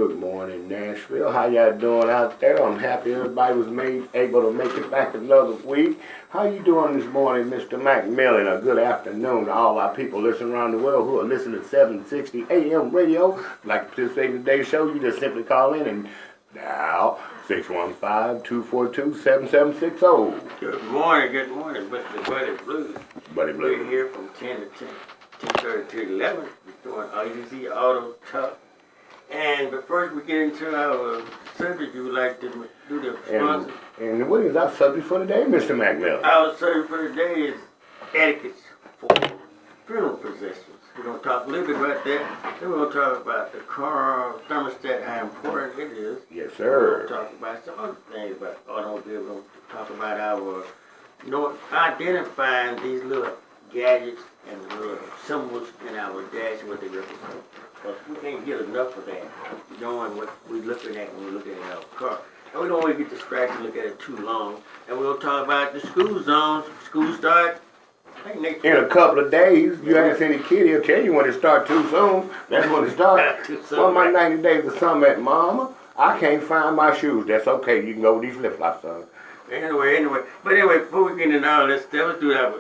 Good morning, Nashville. How y'all doing out there? I'm happy everybody was able to make it back another week. How you doing this morning, Mr. McMillian? A good afternoon to all our people listening around the world who are listening to 760 AM radio. If you'd like to participate in today's show, you just simply call in and dial 615-242-7760. Good morning, Mr. Buddy Blues. Buddy Blues. We're here from 10 to 10:30 to 11. We're doing easy auto talk. And but first we get into our subject, you would like to do the sponsor. And what is our subject for today, Mr. McMillian? Our subject for today is etiquette for funeral processions. We're going to talk a little bit about that. Then we're going to talk about the car thermostat, how important it is. Yes, We're sir. going to talk about some other things about automobiles. We're going to talk about our, identifying these little gadgets and the little symbols in our dash and what they represent. Because we can't get enough of that, knowing what we're looking at when we're looking at our car. And we don't want to get distracted and look at it too long. And we'll talk about the school zones. School start, I think next in a couple of days. You ask any kid, he'll tell you when it starts too soon. That's when it starts. One of my 90 days of summer at Mama, I can't find my shoes. That's okay. You can go with these flip-flops, son. Anyway. But anyway, before we get into all this stuff, let's do our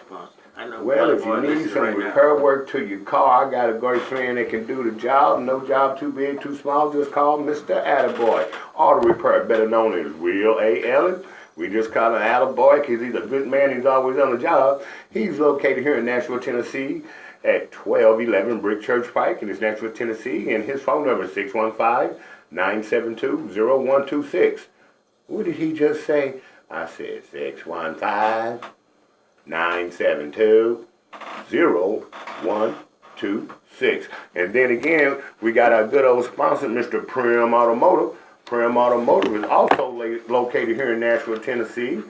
sponsor. I know. Well, if you need some repair work to your car, I got a great friend that can do the job. No job too big, too small. Just call Mr. Attaboy. Auto Repair, better known as Real A. Allen. We just call him Attaboy because he's a good man. He's always on the job. He's located here in Nashville, Tennessee at 1211 Brick Church Pike in Nashville, Tennessee. And his phone number is 615-972-0126. What did he just say? I said 615-972-0126. And then again, we got our good old sponsor, Mr. Prim Automotive. Prim Automotive is also located here in Nashville, Tennessee.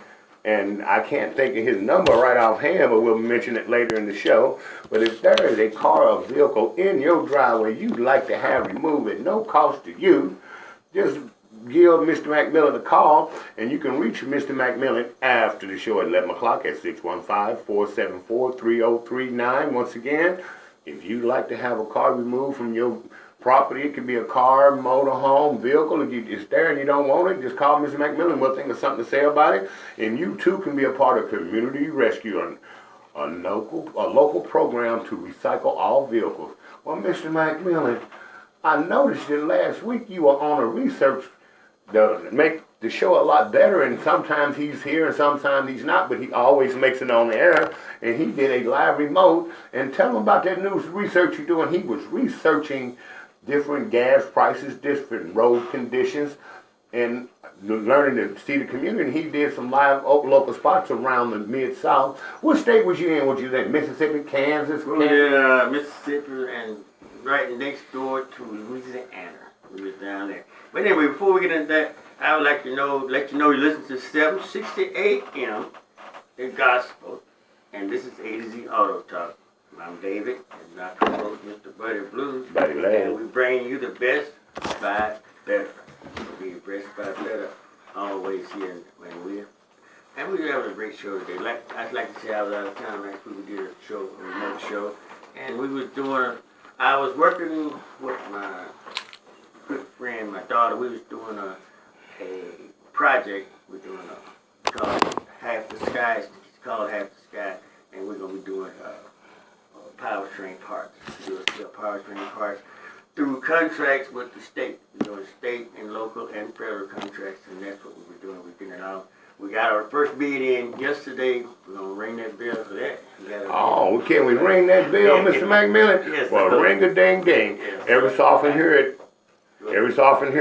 And I can't think of his number right offhand, but we'll mention it later in the show. But if there is a car or vehicle in your driveway you'd like to have removed at no cost to you, just give Mr. McMillian a call, and you can reach Mr. McMillian after the show at 11 o'clock at 615-474-3039. Once again, if you'd like to have a car removed from your property, it could be a car, motorhome, vehicle. If it's there and you don't want it, just call Mr. McMillian. We'll think of something to say about it. And you, too, can be a part of Community Rescue, a local program to recycle all vehicles. Well, Mr. McMillian, I noticed that last week you were on a research to make the show a lot better, and sometimes he's here and sometimes he's not, but he always makes it on the air, and he did a live remote. And tell him about that new research you're doing. He was researching different gas prices, different road conditions, and learning to see the community. He did some live local spots around the Mid-South. What state was you in? Was you in Mississippi, Kansas? Yeah, Mississippi, and right next door to Louisiana. We was down there. But anyway, before we get into that, I would like to let you know you listen to 760 AM, the gospel, and this is A to Z Auto Talk. I'm David, and my co-host, Mr. Buddy Blues. Buddy Blues. And we bring you the best by better. We'll be best by better always here when we're. And we're having a great show today. I'd like to say I was out of town last week. We did a remote show, and we was doing. I was working with my good friend, my daughter. We was doing a project. We're doing called Half the Sky. It's called Half the Sky, and we're gonna be doing powertrain parts. Do powertrain parts through contracts with the state. We're doing state and local and federal contracts, and that's what we were doing. We're getting it out. We got our first bid in yesterday. We're gonna ring that bell for that. Can we ring that bell, Mr. McMillian? Yes. Well, ring a ding ding. Yes. Every so often here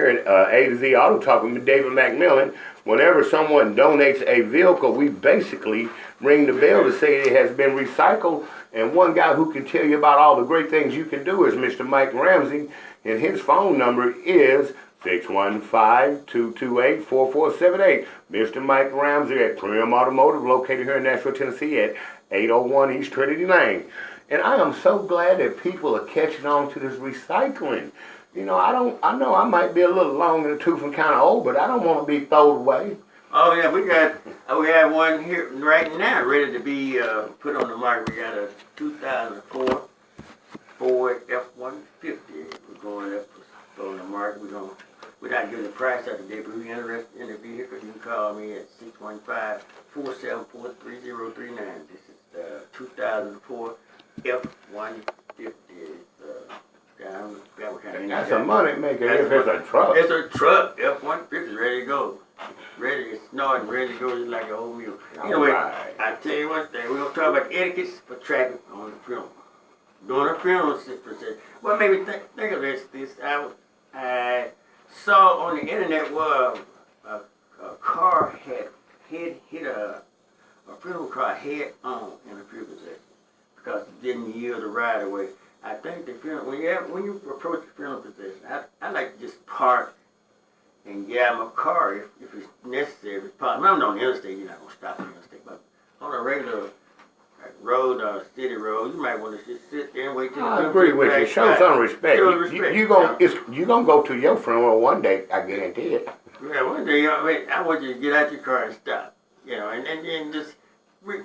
at A to Z Auto Talk with David McMillian, whenever someone donates a vehicle, we basically ring the bell to say it has been recycled. And one guy who can tell you about all the great things you can do is Mr. Mike Ramsey, and his phone number is 615-228-4478. Mr. Mike Ramsey at Prim Automotive, located here in Nashville, Tennessee at 801 East Trinity Lane. And I am so glad that people are catching on to this recycling. You know, I know I might be a little long in the tooth and kind of old, but I don't want to be thrown away. Oh yeah, we have one here right now, ready to be put on the market. We got a 2004 Ford F-150. We're going up for on the market. We're not giving the price out today, but if you're interested in the vehicle, you can call me at 615-474-3039. This is the 2004 F-150. That's a money maker if it's a truck. It's a truck. F-150 ready to go. Ready to snort and ready to go just like a whole mule. Anyway, Right. I tell you one thing. We're going to talk about etiquettes for traffic on the funeral. During a funeral procession. What made me think of this I saw on the internet where a car had hit a funeral car head on in a funeral procession because it didn't yield the right away. I think the funeral, when you approach the funeral procession, I like to just park and get out of my car if it's necessary. If it's possible. I'm on the interstate, you're not going to stop on the interstate, but on a regular road or city road, you might want to just sit there and wait till I agree with you. Show some respect. Show respect. You gonna go to your funeral one day, I guarantee it. Yeah, one day, I want you to get out your car and stop. And just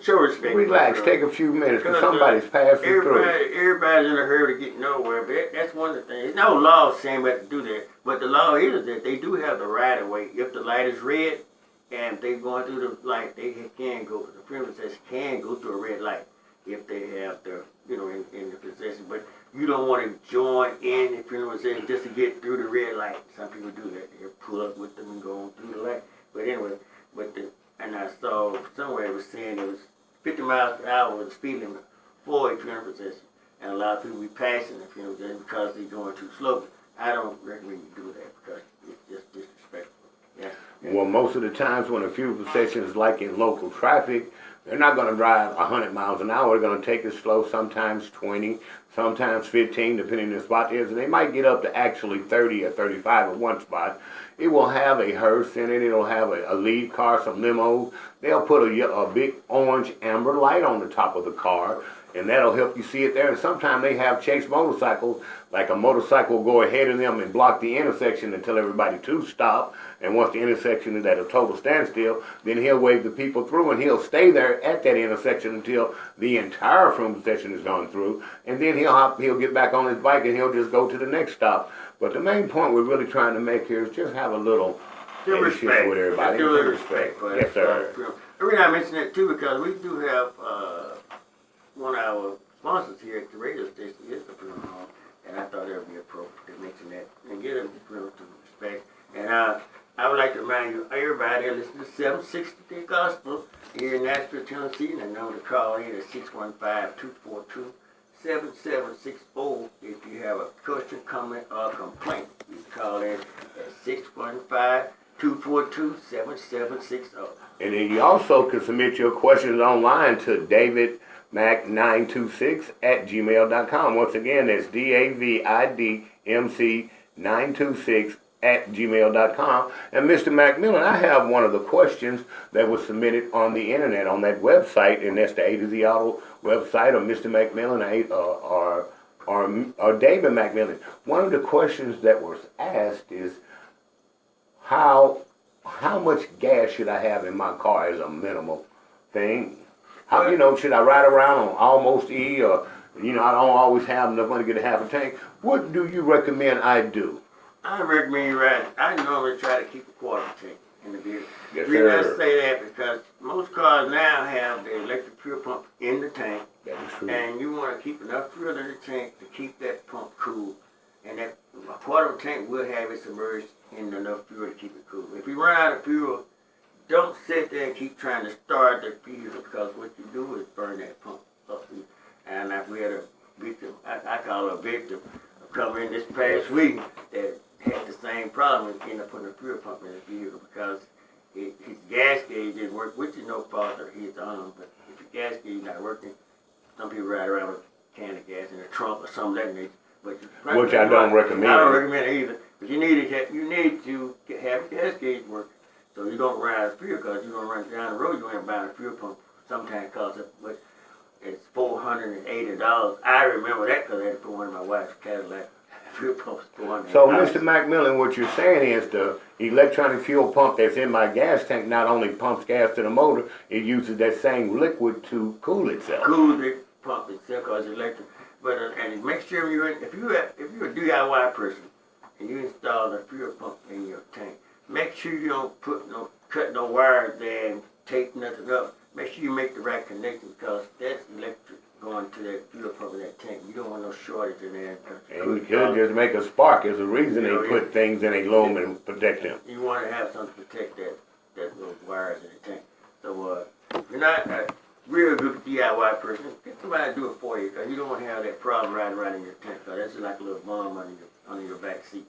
show respect. Relax, take a few minutes, because somebody's passing through. Everybody's in a hurry to get nowhere, but that's one of the things. There's no law saying we have to do that, but the law is that they do have the right of way. If the light is red, and they're going through the light, they can go, the funeral procession can go through a red light if they have the, in the procession. But you don't want to join in the funeral procession just to get through the red light. Some people do that. They pull up with them and go on through the light. But anyway, and I saw somewhere it was saying it was 50 miles per hour was the speed limit for a funeral procession. And a lot of people be passing the funeral procession because they're going too slow. I don't recommend you do that because it's just disrespectful. Yeah. Well, most of the times when a funeral procession is like in local traffic, they're not going to drive 100 miles an hour. They're going to take it slow, sometimes 20, sometimes 15, depending on the spot is. And they might get up to actually 30 or 35 at one spot. It will have a hearse in it. It'll have a lead car, some limos. They'll put a big orange amber light on the top of the car, and that'll help you see it there. And sometimes they have chase motorcycles, like a motorcycle will go ahead of them and block the intersection until everybody to stop. And once the intersection is at a total standstill, then he'll wave the people through, and he'll stay there at that intersection until the entire funeral procession is gone through. And then he'll get back on his bike and he'll just go to the next stop. But the main point we're really trying to make here is just have a little respect with everybody. Respect. Yes, sir. The reason I mention that too because we do have one of our sponsors here at the radio station is the funeral home, and I thought it would be appropriate to mention that and give them the funeral to respect. And I would like to remind you, everybody that listens to 760 Gospel here in Nashville, Tennessee, and the number to call in is 615-242-7760. If you have a question, comment, or complaint, you can call in at 615-242-7760. And then you also can submit your questions online to davidmc926@gmail.com. Once again, that's davidmc926@gmail.com. And Mr. McMillian, I have one of the questions that was submitted on the internet on that website, and that's the A to Z Auto website, or Mr. McMillian or David McMillian. One of the questions that was asked is how much gas should I have in my car as a minimal thing? How, should I ride around on almost E, or, I don't always have enough money to get a half a tank? What do you recommend I do? I recommend you ride. I normally try to keep a quarter tank in the vehicle. Yes, The reason I sir. say that because most cars now have the electric fuel pump in the tank, That is true. and you want to keep enough fuel in the tank to keep that pump cool. And that a quarter tank will have it submerged in enough fuel to keep it cool. If you run out of fuel, don't sit there and keep trying to start the vehicle because what you do is burn that pump up. And we had a victim, I call her a victim, come in this past week that had the same problem and ended up putting a fuel pump in his vehicle because his gas gauge didn't work, which is no fault of his own, but if your gas gauge not working, some people ride around with a can of gas in a trunk or something like that. Which I don't recommend. I don't recommend it either. But you need to have your gas gauge work so you don't run out of fuel because you're going to run down the road, you ain't buying a fuel pump. Sometimes costs it, but it's $480. I remember that because I had to put one in my wife's Cadillac. Fuel pump's $480. So, Mr. McMillian, what you're saying is the electronic fuel pump that's in my gas tank not only pumps gas to the motor, it uses that same liquid to cool itself. Cool the pump itself because it's electric. But and make sure if you're a DIY person and you install a fuel pump in your tank, make sure you don't cut no wires there and tape nothing up. Make sure you make the right connection because that's electric going to that fuel pump in that tank. You don't want no shortage in there. And we could just make a spark. There's a reason they put things in aluminum and protect them. You want to have something to protect those wires in the tank. So if you're not a real good DIY person, get somebody to do it for you because you don't want to have that problem riding around in your tank because that's like a little bomb under your back seat.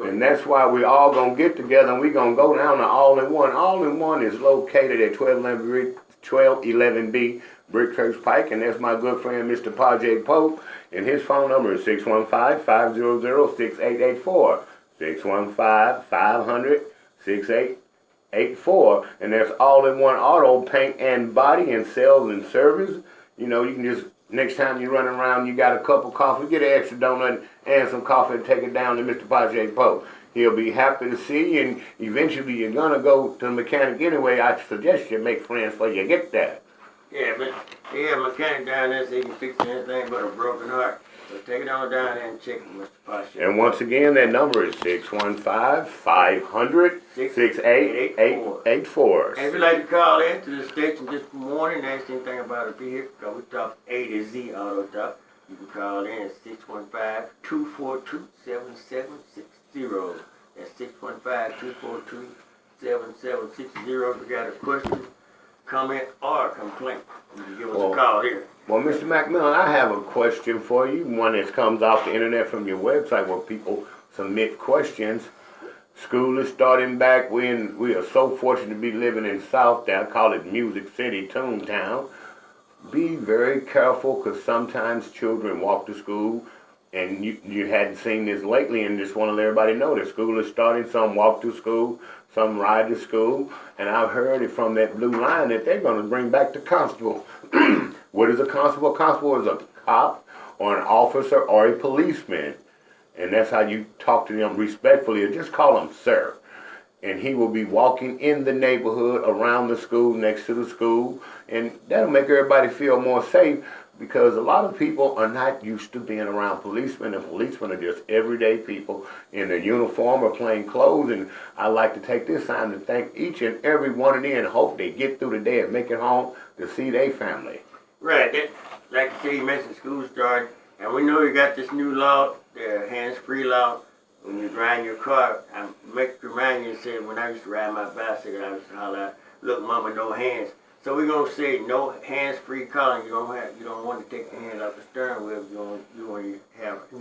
And that's why we all gonna get together and we gonna go down to All-in-One. All-in-One is located at 1211B Brickhurst Pike, and that's my good friend Mr. Pajay Pope, and his phone number is 615-500-6884, 615-500-6884, and that's All-in-One Auto Paint and Body and Sales and Service. You know, you can just, next time you're running around, you got a cup of coffee, get an extra donut and some coffee and take it down to Mr. Pajay Pope. He'll be happy to see you, and eventually you're going to go to the mechanic anyway. I suggest you make friends before you get there. Yeah, but they have a mechanic down there so he can fix anything but a broken heart. So take it on down there and check with Mr. Pajay. And once again, that number is 615-500-6884. And if you'd like to call in to the station this morning and ask anything about a vehicle, because we talk A to Z Auto Talk, you can call in at 615-242-7760. That's 615-242-7760. If you got a question, comment, or complaint, you can give us a call here. Well, Mr. McMillian, I have a question for you, one that comes off the internet from your website where people submit questions. School is starting back. We are so fortunate to be living in Southtown. I call it Music City, Toontown. Be very careful because sometimes children walk to school, and you hadn't seen this lately, and just want to let everybody know that school is starting. Some walk to school, some ride to school, and I've heard it from that blue line that they're going to bring back the constable. What is a constable? A constable is a cop or an officer or a policeman, and that's how you talk to them respectfully, or just call them sir. And he will be walking in the neighborhood, around the school, next to the school, and that'll make everybody feel more safe because a lot of people are not used to being around policemen, and policemen are just everyday people in their uniform or plain clothes, and I like to take this time to thank each and every one of them and hope they get through the day and make it home to see their family. Right, like you say, you mentioned school starting, and we know you got this new law, the hands-free law. When you drive your car, I make remind you and say, when I used to ride my bicycle, I used to holler, look, mama, no hands. So we're gonna say no hands-free calling. You don't want to take your hand off the steering wheel. You want to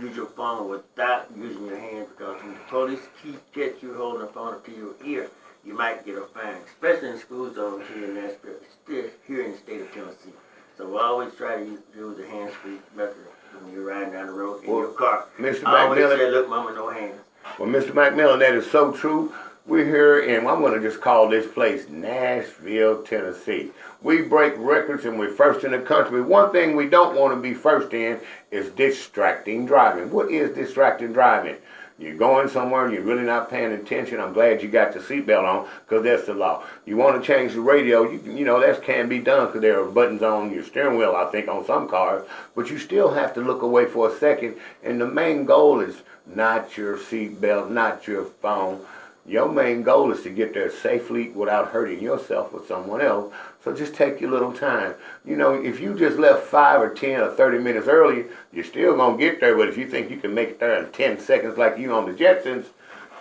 use your phone without using your hands because when the police catch you holding the phone up to your ear, you might get a fine, especially in school zones here in Nashville, still here in the state of Tennessee. So we always try to use the hands-free method when you're riding down the road in your car. Mr. I always McMillian, say, look, mama, no hands. Well, Mr. McMillian, that is so true. We're here, and I'm going to just call this place Nashville, Tennessee. We break records, and we're first in the country. One thing we don't want to be first in is distracting driving. What is distracting driving? You're going somewhere and you're really not paying attention. I'm glad you got the seatbelt on because that's the law. You want to change the radio, you know, that can be done because there are buttons on your steering wheel, I think, on some cars. But you still have to look away for a second. And the main goal is not your seatbelt, not your phone. Your main goal is to get there safely without hurting yourself or someone else. So just take your little time. You know, if you just left 5 or 10 or 30 minutes early, you're still going to get there. But if you think you can make it there in 10 seconds like you on the Jetsons,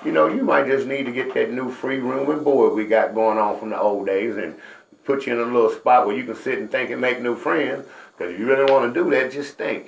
you know, you might just need to get that new free room and board we got going on from the old days and put you in a little spot where you can sit and think and make new friends. Because if you really want to do that, just think,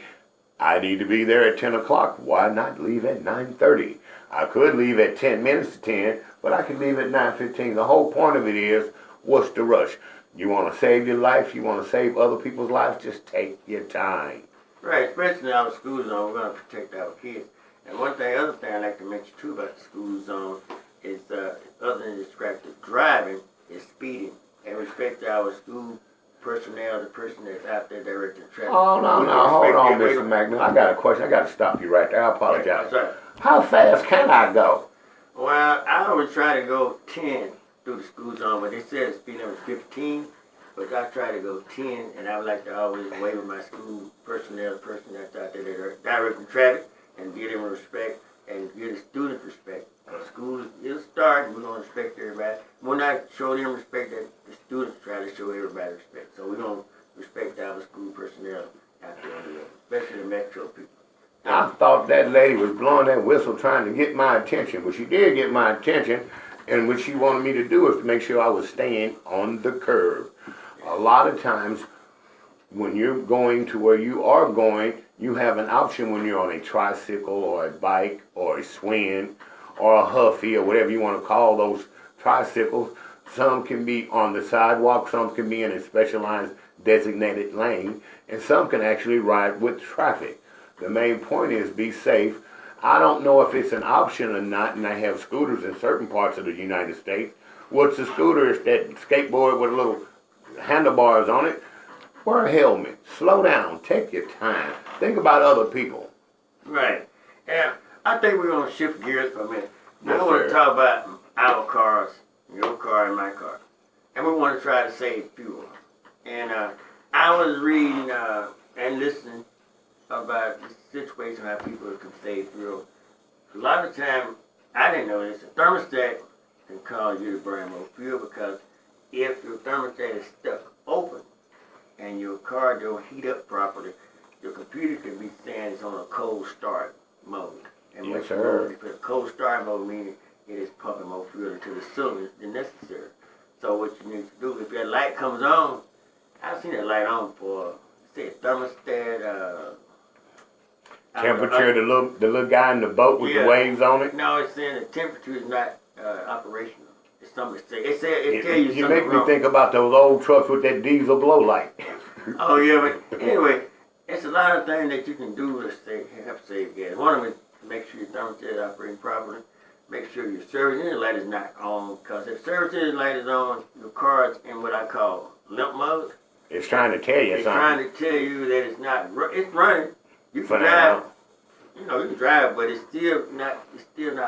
I need to be there at 10 o'clock. Why not leave at 9:30? I could leave at 10 minutes to 10, but I could leave at 9:15. The whole point of it is, what's the rush? You want to save your life, you want to save other people's lives, just take your time. Right, especially in our school zone, we're going to protect our kids. And other thing I'd like to mention too about the school zone is, other than distracted driving, is speeding. And respect to our school personnel, the person that's out there directing traffic. Oh, no, hold on, Mr. McMillian. I got a question. I got to stop you right there. I apologize. Right. How fast can I go? Well, I always try to go 10 through the school zone, but they said the speed limit is 15, but I try to go 10, and I would like to always wave at my school personnel, the person that's out there directing traffic, and give them respect and get the students respect. School is starting, we're going to respect everybody. We're not show them respect that the students try to show everybody respect. So we're going to respect our school personnel out there, especially the metro people. I thought that lady was blowing that whistle trying to get my attention, but she did get my attention, and what she wanted me to do is to make sure I was staying on the curb. A lot of times, when you're going to where you are going, you have an option when you're on a tricycle or a bike or a swing or a huffy or whatever you want to call those tricycles. Some can be on the sidewalk, some can be in a specialized designated lane, and some can actually ride with traffic. The main point is be safe. I don't know if it's an option or not, and I have scooters in certain parts of the United States. What's a scooter? It's that skateboard with little handlebars on it. Wear a helmet. Slow down. Take your time. Think about other people. Right. Yeah, I think we're going to shift gears for a minute. Yes, I want to sir. talk about our cars, your car and my car. And we want to try to save fuel. And I was reading and listening about the situation how people can save fuel. A lot of time, I didn't know this, a thermostat can cause you to burn more fuel because if your thermostat is stuck open and your car don't heat up properly, your computer can be saying it's on a cold start mode. And Yes, which sir. mode, if it's a cold start mode, meaning it is pumping more fuel into the cylinder than necessary. So what you need to do, if that light comes on, I've seen that light on for, say, thermostat, Temperature, the little guy in the boat with the waves on it. No, it's saying the temperature is not operational. It's something to say. It tell you You something make me wrong. think about those old trucks with that diesel glow light. Oh yeah, but anyway, it's a lot of things that you can do to help save gas. One of them is make sure your thermostat is operating properly. Make sure your service engine light is not on, because if service engine light is on, your car is in what I call limp mode. It's trying to tell you It's something. trying to tell you that it's not. It's running. You can For drive. now. You know, you can drive, but it's still not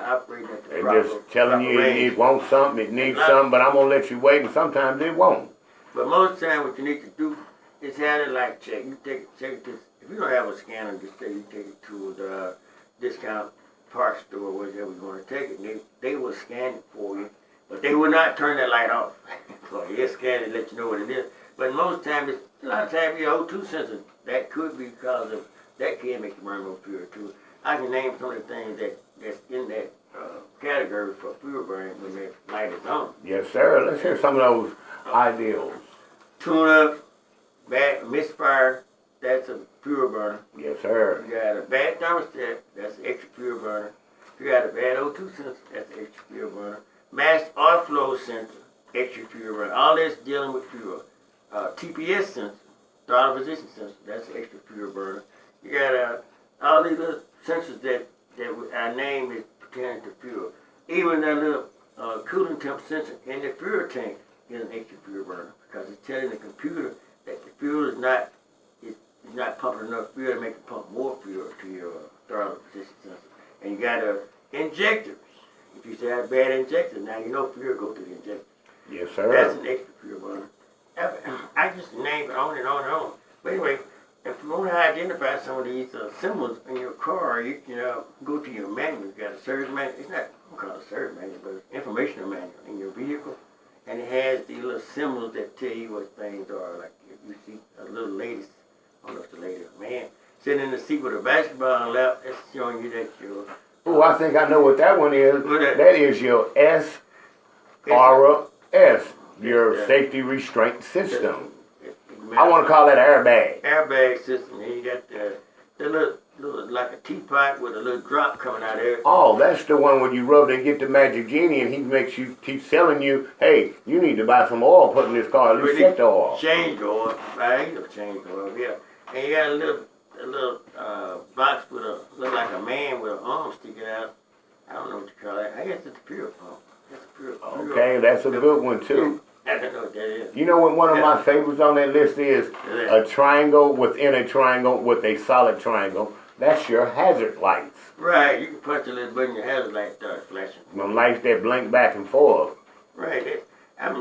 operating at the They're proper, just telling you range. it wants something, it needs something, but I'm going to let you wait, and sometimes it won't. But most time, what you need to do is have it like check. You check this. If you don't have a scanner, just say you take it to the discount parts store, wherever you're going to take it. And they will scan it for you, but they will not turn that light off. So they'll scan it, let you know what it is. But most times, a lot of times, your O2 sensor, that could be because of, that can make you burn more fuel too. I can name some of the things that's in that category for fuel burning when that light is on. Yes, sir. Let's hear some of those ideals. Tune up, bad misfire, that's a fuel burner. Yes, sir. You got a bad thermostat, that's an extra fuel burner. You got a bad O2 sensor, that's an extra fuel burner. Mass oil flow sensor, extra fuel burner. All this dealing with fuel. TPS sensor, throttle position sensor, that's an extra fuel burner. You got all these little sensors that I named is pertaining to fuel. Even that little cooling temp sensor in the fuel tank is an extra fuel burner because it's telling the computer that the fuel is not pumping enough fuel to make it pump more fuel to your throttle position sensor. And you got injectors. If you say I have bad injector, now you know fuel go to the injector. Yes, sir. That's an extra fuel burner. I just named it on and on and on. But anyway, if you want to identify some of these symbols in your car, you can go to your manual. You got a service manual. It's not, I don't call it a service manual, but it's informational manual in your vehicle. And it has these little symbols that tell you what things are. Like if you see a little lady, I don't know if it's a lady or a man, sitting in the seat with a basketball on the lap, that's showing you that you're... Oh, I think I know what that one is. What that? That is your SRS, your safety restraint system. I want to call that airbag. Airbag system. And you got the little like a teapot with a little drop coming out of it. Oh, that's the one where you rub and get the magic genie, and he keeps telling you, hey, you need to buy some oil, put in this car, at least check the oil. Change the oil. Right, you know, change the oil, yeah. And you got a little box with look like a man with an arm sticking out. I don't know what you call that. I guess it's a fuel pump. That's a fuel pump. Okay, that's a good one too. I don't know what that is. You know what one of my favorites on that list is? A triangle within a triangle with a solid triangle. That's your hazard lights. Right, you can punch a little button, your hazard light starts flashing. Them lights that blink back and forth. Right, I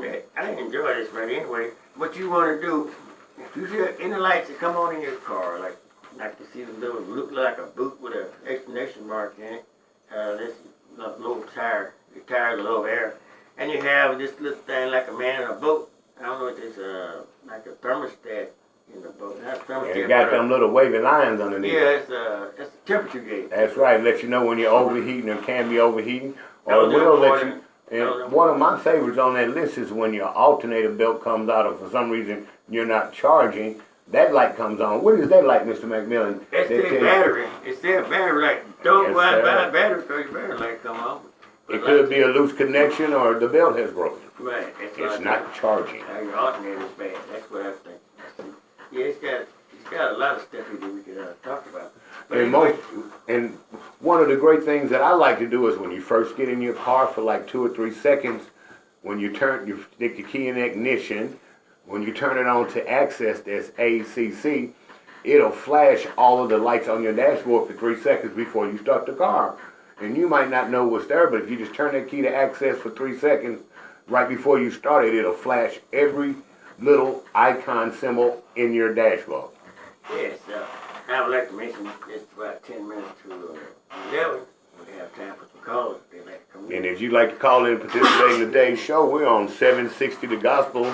enjoy this right anyway. What you want to do, if you see any lights that come on in your car, like you see the little look like a boot with an exclamation mark in it, this little tire. The tire's a little air, and you have this little thing like a man in a boat. I don't know what this like a thermostat in the boat. Not a thermostat. And it got them little wavy lines underneath. Yeah, it's a temperature gauge. That's right. Let you know when you're overheating or can be overheating, or it will let you. And one of my favorites on that list is when your alternator belt comes out, or for some reason you're not charging. That light comes on. What is that light, Mr. McMillian? It's their battery. It's their battery light. Don't go out and buy a battery because your battery light come on. It could be a loose connection or the belt has broken. Right. It's not charging. Your alternator's bad. That's what I think. Yeah, it's got a lot of stuff here that we could talk about. But And one of the great things that I like to do is when you first get in your car for like 2 or 3 seconds, when you stick the key in the ignition, when you turn it on to access this ACC, it'll flash all of the lights on your dashboard for 3 seconds before you start the car. And you might not know what's there, but if you just turn that key to access for 3 seconds, right before you start it, it'll flash every little icon symbol in your dashboard. Yes, I would like to mention it's about 10 minutes to 11. We have time for some calls if they'd like to come in. And if you'd like to call in and participate in today's show, we're on 760 The Gospel.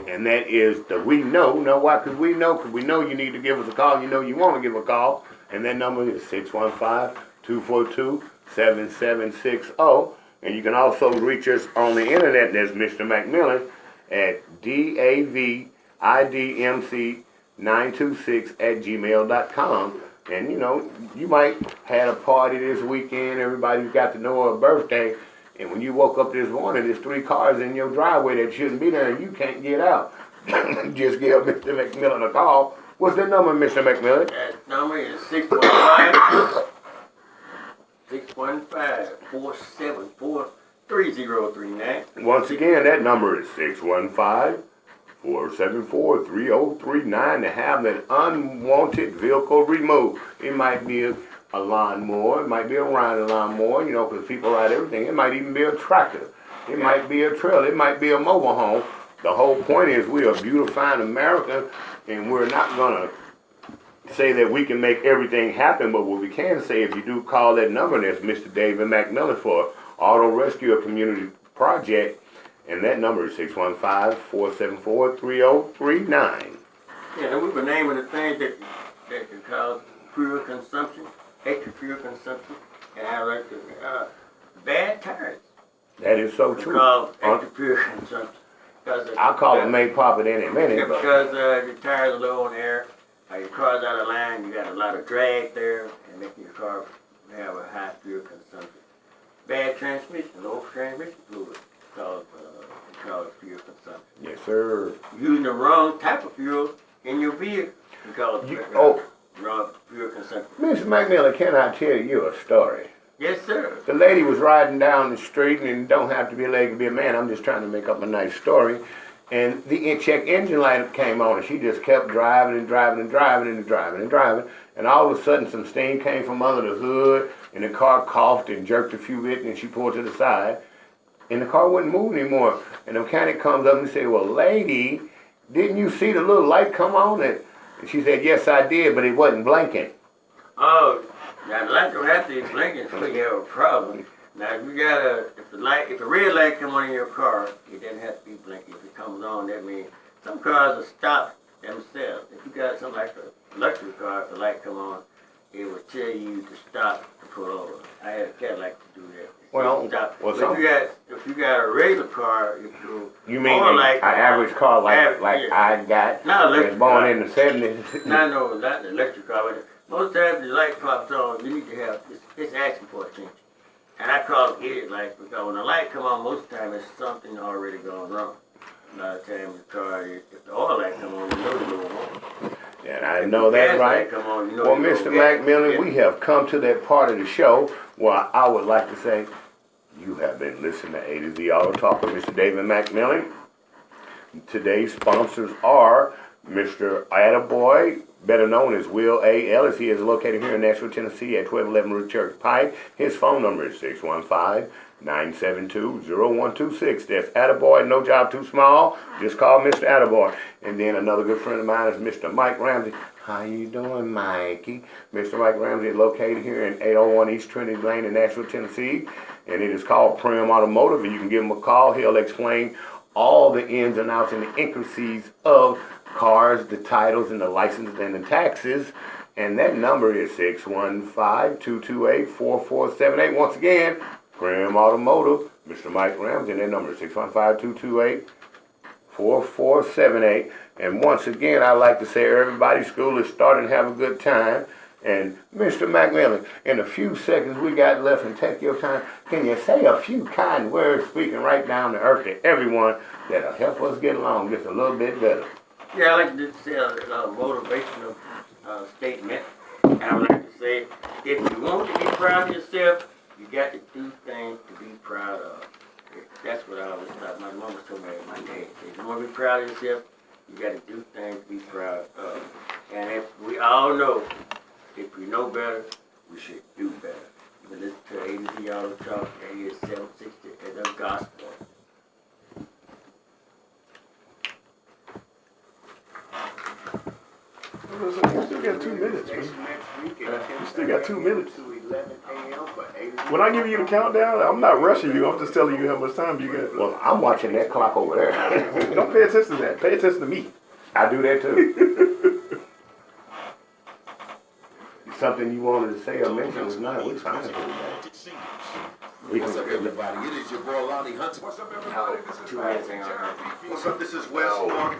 And that is the We Know. Know why? Because we know. Because we know you need to give us a call. You know you want to give a call. And that number is 615-242-7760. And you can also reach us on the internet. There's Mr. McMillian at davidmc926@gmail.com. And you know, you might had a party this weekend. Everybody's got to know her birthday. And when you woke up this morning, there's 3 cars in your driveway that shouldn't be there, and you can't get out. Just give Mr. McMillian a call. What's the number, Mr. McMillian? That number is 615-474-3039. Once again, that number is 615-474-3039 to have that unwanted vehicle removed. It might be a lawnmower, it might be a riding lawnmower, you know, because people ride everything. It might even be a tractor. It might be a trailer. It might be a mobile home. The whole point is we are beautifying America, and we're not going to say that we can make everything happen, but what we can say, if you do call that number, that's Mr. David McMillian for Auto Rescue Community Project, and that number is 615-474-3039. Yeah, and we've been naming the things that can cause fuel consumption, extra fuel consumption, and I like to, bad tires. That is so true. Cause extra fuel consumption. I'll call it make profit in a minute. Yeah, because your tires are low on air, your car's out of line, you got a lot of drag there, and making your car have a high fuel consumption. Bad transmission, low transmission fluid cause fuel consumption. Yes, sir. Using the wrong type of fuel in your vehicle can cause wrong fuel consumption. Mr. McMillian, can I tell you a story? Yes, sir. The lady was riding down the street, and it don't have to be a lady, it could be a man. I'm just trying to make up a nice story. And the check engine light came on, and she just kept driving and driving and driving and driving and driving. And all of a sudden, some steam came from under the hood, and the car coughed and jerked a few bits, and she pulled to the side. And the car wouldn't move anymore. And the mechanic comes up and says, "Well, lady, didn't you see the little light come on?" And she said, "Yes, I did, but it wasn't blinking." Oh, now the light don't have to be blinking so you have a problem. Now if you got if a red light come on in your car, it doesn't have to be blinking. If it comes on, that means some cars will stop themselves. If you got something like a luxury car, if the light come on, it will tell you to stop to pull over. I had a Cadillac to do that. Well, stop. Well, if you got a regular car, you mean an average car like I got, was born in the 70s? No, not the electric car. But most times the light pops on, you need to have it's asking for attention. And I call it idiot lights because when the light come on, most of the time it's something already gone wrong. A lot of times the car, if the oil light come on, you know it's going wrong. And I know that, right? Come on, you know well, Mr. McMillian, we have come to that part of the show where I would like to say, you have been listening to A to Z Auto Talk with Mr. David McMillian. Today's sponsors are Mr. Attaboy, better known as Will A. Ellis. He is located here in Nashville, Tennessee at 1211 Root Church Pike. His phone number is 615-972-0126. That's Attaboy, no job too small. Just call Mr. Attaboy. And then another good friend of mine is Mr. Mike Ramsey. How you doing, Mikey? Mr. Mike Ramsey is located here in 801 East Trinity Lane in Nashville, Tennessee. And it is called Prim Automotive. And you can give him a call. He'll explain all the ins and outs and the intricacies of cars, the titles, and the licenses and the taxes. And that number is 615-228-4478. Once again, Graham Automotive, Mr. Mike Ramsey, and that number is 615-228-4478. And once again, I'd like to say everybody, school is starting to have a good time. And Mr. McMillian, in the few seconds we got left, and take your time, can you say a few kind words speaking right down to earth to everyone that'll help us get along just a little bit better? Yeah, I like to say a motivational statement. I would like to say, if you want to be proud of yourself, you got to do things to be proud of. That's what I always thought. My mama told me at my day. If you want to be proud of yourself, you got to do things to be proud of. And if we all know, if we know better, we should do better. You listen to ADD Auto Talk, AS 760, and the gospel. You still got 2 minutes, man. You still got 2 minutes. When I give you the countdown, I'm not rushing you. I'm just telling you how much time you got. Well, I'm watching that clock over there. Don't pay attention to that. Pay attention to me. I do that too. Something you wanted to say or mention was not. We fine for that. What's up, everybody? It is your boy Lonnie Hunter. What's up, everybody? What's up? This is Wes Mark.